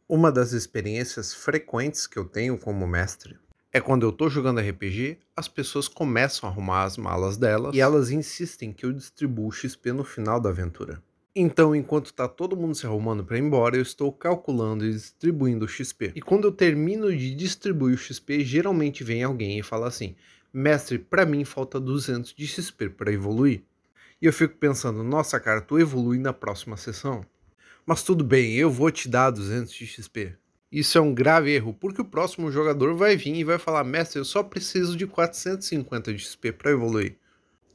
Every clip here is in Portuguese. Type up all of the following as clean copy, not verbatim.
Uma das experiências frequentes que eu tenho como mestre é quando eu tô jogando RPG, as pessoas começam a arrumar as malas delas e elas insistem que eu distribua o XP no final da aventura. Então, enquanto tá todo mundo se arrumando para ir embora, eu estou calculando e distribuindo o XP. E quando eu termino de distribuir o XP, geralmente vem alguém e fala assim: mestre, para mim falta 200 de XP para evoluir. E eu fico pensando, nossa cara, tu evolui na próxima sessão. Mas tudo bem, eu vou te dar 200 de XP. Isso é um grave erro, porque o próximo jogador vai vir e vai falar: mestre, eu só preciso de 450 de XP para evoluir.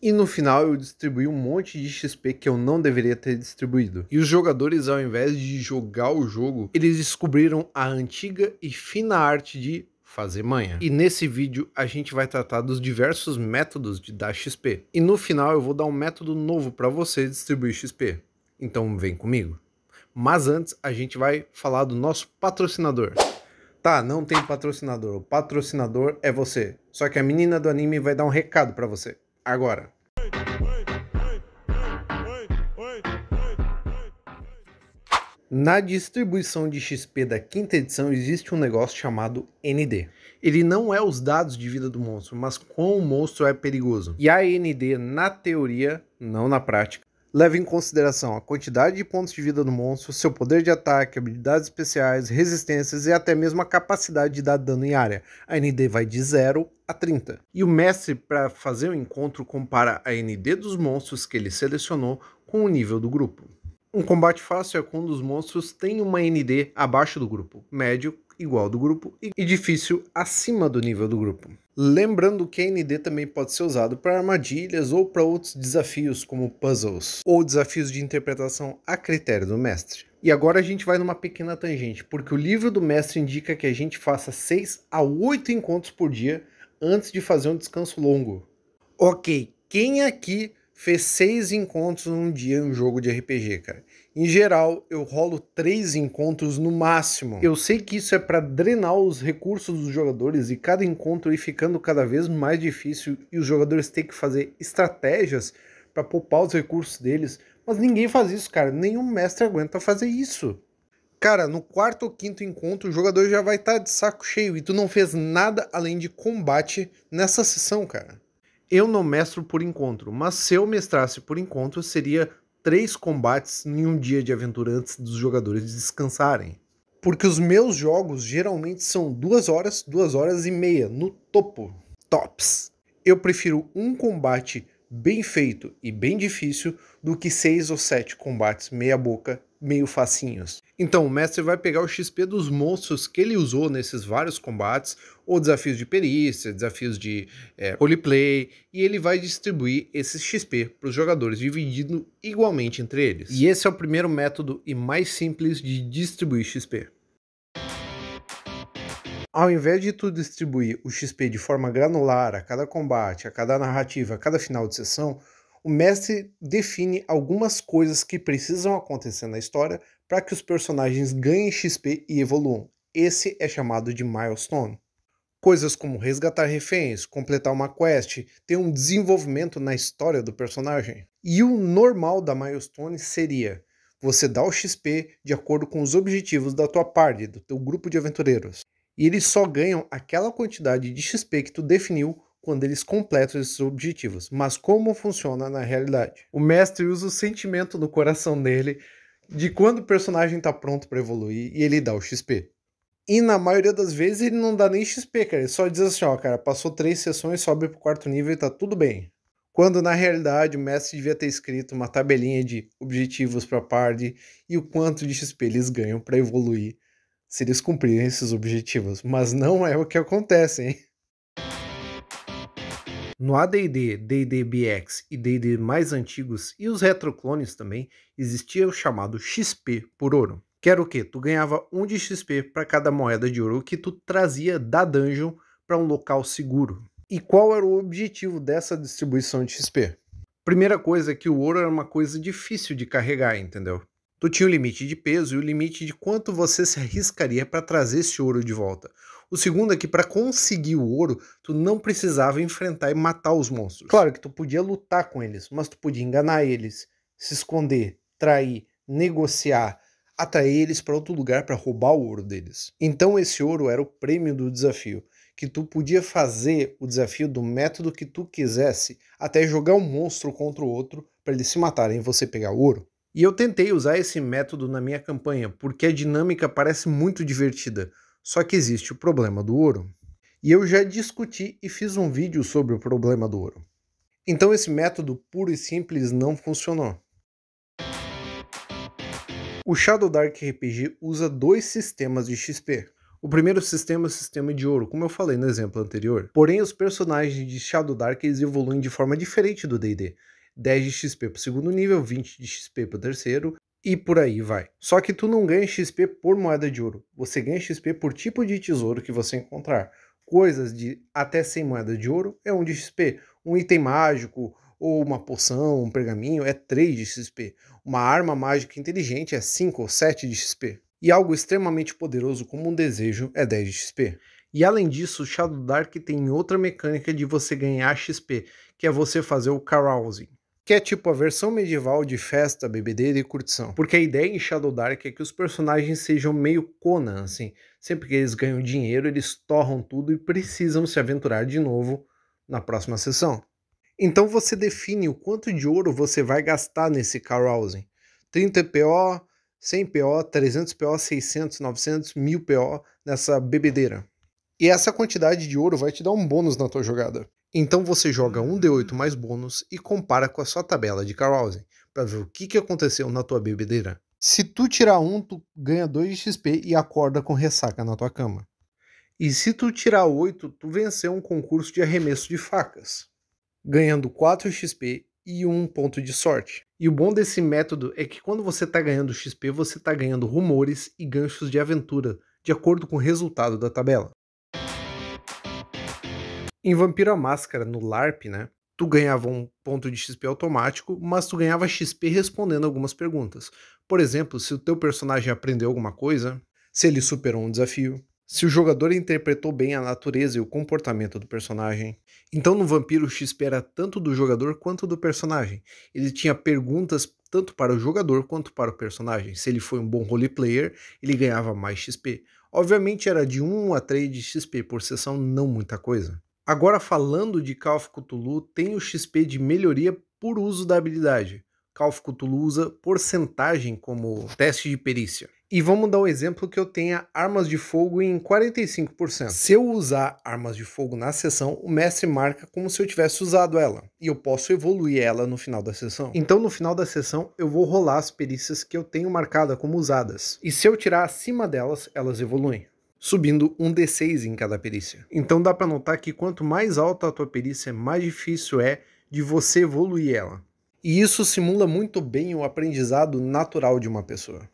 E no final eu distribuí um monte de XP que eu não deveria ter distribuído. E os jogadores, ao invés de jogar o jogo, eles descobriram a antiga e fina arte de fazer manha. E nesse vídeo a gente vai tratar dos diversos métodos de dar XP. E no final eu vou dar um método novo para você distribuir XP. Então vem comigo. Mas antes a gente vai falar do nosso patrocinador. Tá, não tem patrocinador. O patrocinador é você. Só que a menina do anime vai dar um recado pra você. Agora. Na distribuição de XP da quinta edição existe um negócio chamado ND. Ele não é os dados de vida do monstro, mas quão o monstro é perigoso. E a ND, na teoria, não na prática, leva em consideração a quantidade de pontos de vida do monstro, seu poder de ataque, habilidades especiais, resistências e até mesmo a capacidade de dar dano em área. A ND vai de 0 a 30. E o mestre, para fazer o encontro, compara a ND dos monstros que ele selecionou com o nível do grupo. Um combate fácil é quando os monstros têm uma ND abaixo do grupo, médio igual do grupo e difícil acima do nível do grupo. Lembrando que a ND também pode ser usado para armadilhas ou para outros desafios como puzzles ou desafios de interpretação a critério do mestre. E agora a gente vai numa pequena tangente, porque o livro do mestre indica que a gente faça 6 a 8 encontros por dia antes de fazer um descanso longo. Ok, quem aqui fez 6 encontros num dia em um jogo de RPG, cara? Em geral, eu rolo 3 encontros no máximo. Eu sei que isso é para drenar os recursos dos jogadores e cada encontro ir ficando cada vez mais difícil e os jogadores têm que fazer estratégias para poupar os recursos deles, mas ninguém faz isso, cara. Nenhum mestre aguenta fazer isso. Cara, no quarto ou quinto encontro o jogador já vai estar de saco cheio e tu não fez nada além de combate nessa sessão, cara. Eu não mestro por encontro, mas se eu mestrasse por encontro, seria 3 combates em um dia de aventura antes dos jogadores descansarem. Porque os meus jogos geralmente são 2 horas e meia, no topo. Tops. Eu prefiro um combate bem feito e bem difícil do que 6 ou 7 combates meia boca, meio facinhos. Então o mestre vai pegar o XP dos monstros que ele usou nesses vários combates, ou desafios de perícia, desafios de roleplay, e ele vai distribuir esse XP para os jogadores, dividindo igualmente entre eles. E esse é o primeiro método e mais simples de distribuir XP. Ao invés de tu distribuir o XP de forma granular a cada combate, a cada narrativa, a cada final de sessão, o mestre define algumas coisas que precisam acontecer na história para que os personagens ganhem XP e evoluam. Esse é chamado de milestone. Coisas como resgatar reféns, completar uma quest, ter um desenvolvimento na história do personagem. E o normal da milestone seria você dar o XP de acordo com os objetivos da tua party, do teu grupo de aventureiros. E eles só ganham aquela quantidade de XP que tu definiu quando eles completam esses objetivos. Mas como funciona na realidade? O mestre usa o sentimento no coração dele de quando o personagem está pronto para evoluir e ele dá o XP. E na maioria das vezes ele não dá nem XP, cara. Ele só diz assim, ó, cara, passou 3 sessões, sobe pro 4º nível e tá tudo bem. Quando na realidade o mestre devia ter escrito uma tabelinha de objetivos para a party e o quanto de XP eles ganham para evoluir se eles cumprirem esses objetivos. Mas não é o que acontece, hein? No AD&D, D&D BX e D&D mais antigos e os retroclones também, existia o chamado XP por ouro. Que era o quê? Tu ganhava 1 de XP para cada moeda de ouro que tu trazia da dungeon para um local seguro. E qual era o objetivo dessa distribuição de XP? Primeira coisa é que o ouro era uma coisa difícil de carregar, entendeu? Tu tinha o limite de peso e o limite de quanto você se arriscaria para trazer esse ouro de volta. O segundo é que para conseguir o ouro, tu não precisava enfrentar e matar os monstros. Claro que tu podia lutar com eles, mas tu podia enganar eles, se esconder, trair, negociar, atrair eles para outro lugar para roubar o ouro deles. Então esse ouro era o prêmio do desafio, que tu podia fazer o desafio do método que tu quisesse, até jogar um monstro contra o outro para eles se matarem e você pegar o ouro. E eu tentei usar esse método na minha campanha, porque a dinâmica parece muito divertida, só que existe o problema do ouro. E eu já discuti e fiz um vídeo sobre o problema do ouro. Então esse método puro e simples não funcionou. O Shadow Dark RPG usa dois sistemas de XP. O primeiro sistema é o sistema de ouro, como eu falei no exemplo anterior. Porém, os personagens de Shadow Dark eles evoluem de forma diferente do D&D. 10 de XP para o segundo nível, 20 de XP para o terceiro, e por aí vai. Só que tu não ganha XP por moeda de ouro, você ganha XP por tipo de tesouro que você encontrar. Coisas de até 100 moedas de ouro é 1 de XP, um item mágico, ou uma poção, um pergaminho é 3 de XP. Uma arma mágica inteligente é 5 ou 7 de XP. E algo extremamente poderoso como um desejo é 10 de XP. E além disso, o Shadow Dark tem outra mecânica de você ganhar XP, que é você fazer o carousing, que é tipo a versão medieval de festa, bebedeira e curtição. Porque a ideia em Shadow Dark é que os personagens sejam meio Conan, assim. Sempre que eles ganham dinheiro, eles torram tudo e precisam se aventurar de novo na próxima sessão. Então você define o quanto de ouro você vai gastar nesse carousing. 30 PO, 100 PO, 300 PO, 600, 900, 1000 PO nessa bebedeira. E essa quantidade de ouro vai te dar um bônus na tua jogada. Então você joga um D8 mais bônus e compara com a sua tabela de carousing, para ver o que aconteceu na tua bebedeira. Se tu tirar 1, tu ganha 2 de XP e acorda com ressaca na tua cama. E se tu tirar 8, tu venceu um concurso de arremesso de facas, ganhando 4 XP e 1 ponto de sorte. E o bom desse método é que quando você está ganhando XP, você está ganhando rumores e ganchos de aventura, de acordo com o resultado da tabela. Em Vampiro à Máscara, no LARP, né, tu ganhava um ponto de XP automático, mas tu ganhava XP respondendo algumas perguntas. Por exemplo, se o teu personagem aprendeu alguma coisa, se ele superou um desafio, se o jogador interpretou bem a natureza e o comportamento do personagem. Então no Vampiro o XP era tanto do jogador quanto do personagem. Ele tinha perguntas tanto para o jogador quanto para o personagem. Se ele foi um bom roleplayer, ele ganhava mais XP. Obviamente era de 1 a 3 de XP por sessão, não muita coisa. Agora falando de Call of Cthulhu, tem o XP de melhoria por uso da habilidade. Call of Cthulhu usa porcentagem como teste de perícia. E vamos dar um exemplo que eu tenha armas de fogo em 45%. Se eu usar armas de fogo na sessão, o mestre marca como se eu tivesse usado ela. E eu posso evoluir ela no final da sessão. Então no final da sessão eu vou rolar as perícias que eu tenho marcada como usadas. E se eu tirar acima delas, elas evoluem, subindo um D6 em cada perícia. Então dá para notar que quanto mais alta a tua perícia, mais difícil é de você evoluir ela. E isso simula muito bem o aprendizado natural de uma pessoa.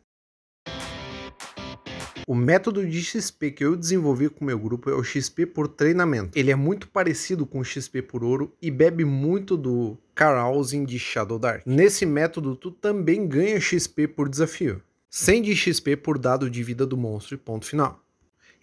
O método de XP que eu desenvolvi com o meu grupo é o XP por treinamento. Ele é muito parecido com o XP por ouro e bebe muito do carousing de Shadow Dark. Nesse método, tu também ganha XP por desafio, 100 de XP por dado de vida do monstro e ponto final.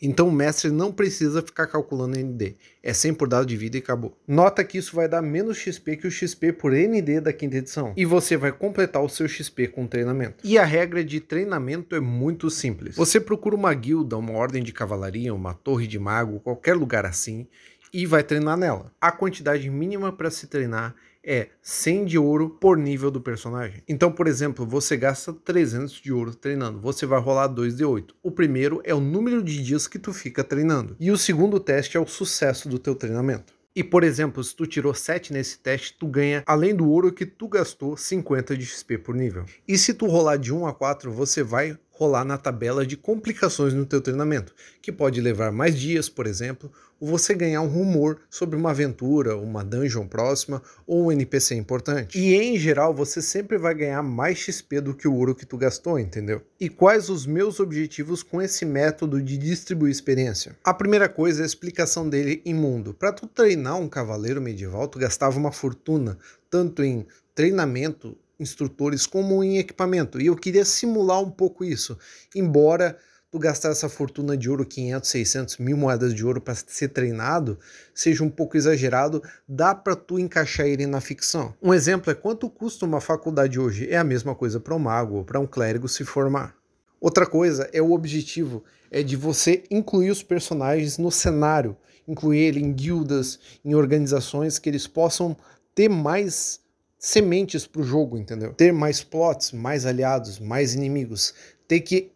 Então o mestre não precisa ficar calculando ND, é 100 por dado de vida e acabou. Nota que isso vai dar menos XP que o XP por ND da 5ª edição, e você vai completar o seu XP com treinamento. E a regra de treinamento é muito simples. Você procura uma guilda, uma ordem de cavalaria, uma torre de mago, qualquer lugar assim, e vai treinar nela. A quantidade mínima para se treinar é 100 de ouro por nível do personagem. Então, por exemplo, você gasta 300 de ouro treinando. Você vai rolar 2d8. O primeiro é o número de dias que tu fica treinando. E o segundo teste é o sucesso do teu treinamento. E, por exemplo, se tu tirou 7 nesse teste, tu ganha, além do ouro que tu gastou, 50 de XP por nível. E se tu rolar de 1 a 4, você vai rolar na tabela de complicações no teu treinamento, que pode levar mais dias, por exemplo, ou você ganhar um rumor sobre uma aventura, uma dungeon próxima ou um NPC importante. E em geral você sempre vai ganhar mais XP do que o ouro que tu gastou, entendeu? E quais os meus objetivos com esse método de distribuir experiência? A primeira coisa é a explicação dele em mundo. Para tu treinar um cavaleiro medieval, tu gastava uma fortuna, tanto em treinamento, instrutores, como em equipamento. E eu queria simular um pouco isso, embora tu gastar essa fortuna de ouro, 500, 600, 1000 moedas de ouro para ser treinado, seja um pouco exagerado, dá para tu encaixar ele na ficção. Um exemplo é quanto custa uma faculdade hoje, é a mesma coisa para um mago ou para um clérigo se formar. Outra coisa é o objetivo, é de você incluir os personagens no cenário, incluir ele em guildas, em organizações que eles possam ter mais sementes para o jogo, entendeu? Ter mais plots, mais aliados, mais inimigos, ter que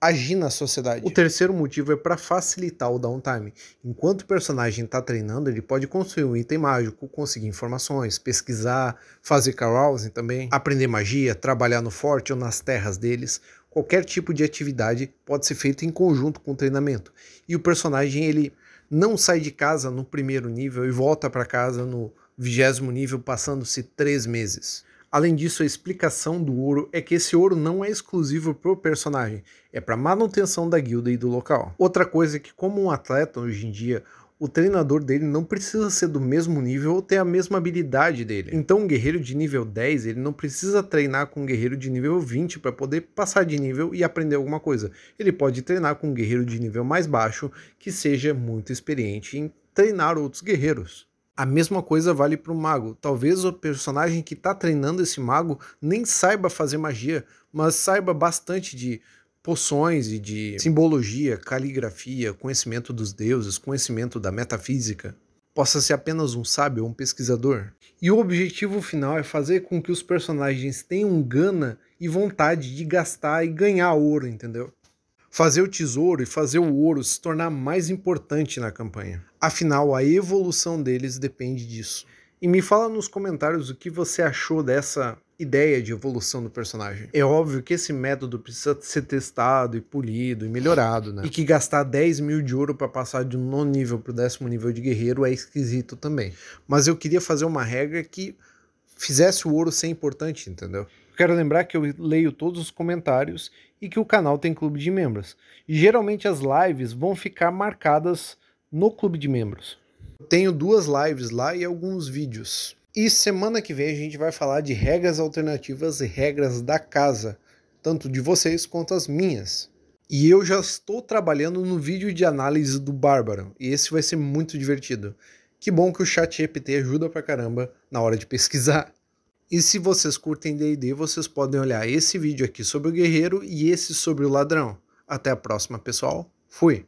agir na sociedade. O terceiro motivo é para facilitar o downtime. Enquanto o personagem está treinando, ele pode construir um item mágico, conseguir informações, pesquisar, fazer carousing também, aprender magia, trabalhar no forte ou nas terras deles. Qualquer tipo de atividade pode ser feita em conjunto com o treinamento. E o personagem ele não sai de casa no primeiro nível e volta para casa no 20º nível, passando-se 3 meses. Além disso, a explicação do ouro é que esse ouro não é exclusivo para o personagem, é para manutenção da guilda e do local. Outra coisa é que, como um atleta hoje em dia, o treinador dele não precisa ser do mesmo nível ou ter a mesma habilidade dele. Então um guerreiro de nível 10, ele não precisa treinar com um guerreiro de nível 20 para poder passar de nível e aprender alguma coisa. Ele pode treinar com um guerreiro de nível mais baixo que seja muito experiente em treinar outros guerreiros. A mesma coisa vale para o mago. Talvez o personagem que está treinando esse mago nem saiba fazer magia, mas saiba bastante de poções e de simbologia, caligrafia, conhecimento dos deuses, conhecimento da metafísica. Possa ser apenas um sábio ou um pesquisador. E o objetivo final é fazer com que os personagens tenham gana e vontade de gastar e ganhar ouro, entendeu? Fazer o tesouro e fazer o ouro se tornar mais importante na campanha. Afinal, a evolução deles depende disso. E me fala nos comentários o que você achou dessa ideia de evolução do personagem. É óbvio que esse método precisa ser testado e polido e melhorado, né? E que gastar 10 mil de ouro para passar de um 9º nível para o 10º nível de guerreiro é esquisito também. Mas eu queria fazer uma regra que fizesse o ouro ser importante, entendeu? Quero lembrar que eu leio todos os comentários e que o canal tem clube de membros. E geralmente as lives vão ficar marcadas no clube de membros. Tenho 2 lives lá e alguns vídeos. E semana que vem a gente vai falar de regras alternativas e regras da casa, tanto de vocês quanto as minhas. E eu já estou trabalhando no vídeo de análise do Bárbaro, e esse vai ser muito divertido. Que bom que o ChatGPT ajuda pra caramba na hora de pesquisar. E se vocês curtem D&D, vocês podem olhar esse vídeo aqui sobre o guerreiro e esse sobre o ladrão. Até a próxima, pessoal. Fui!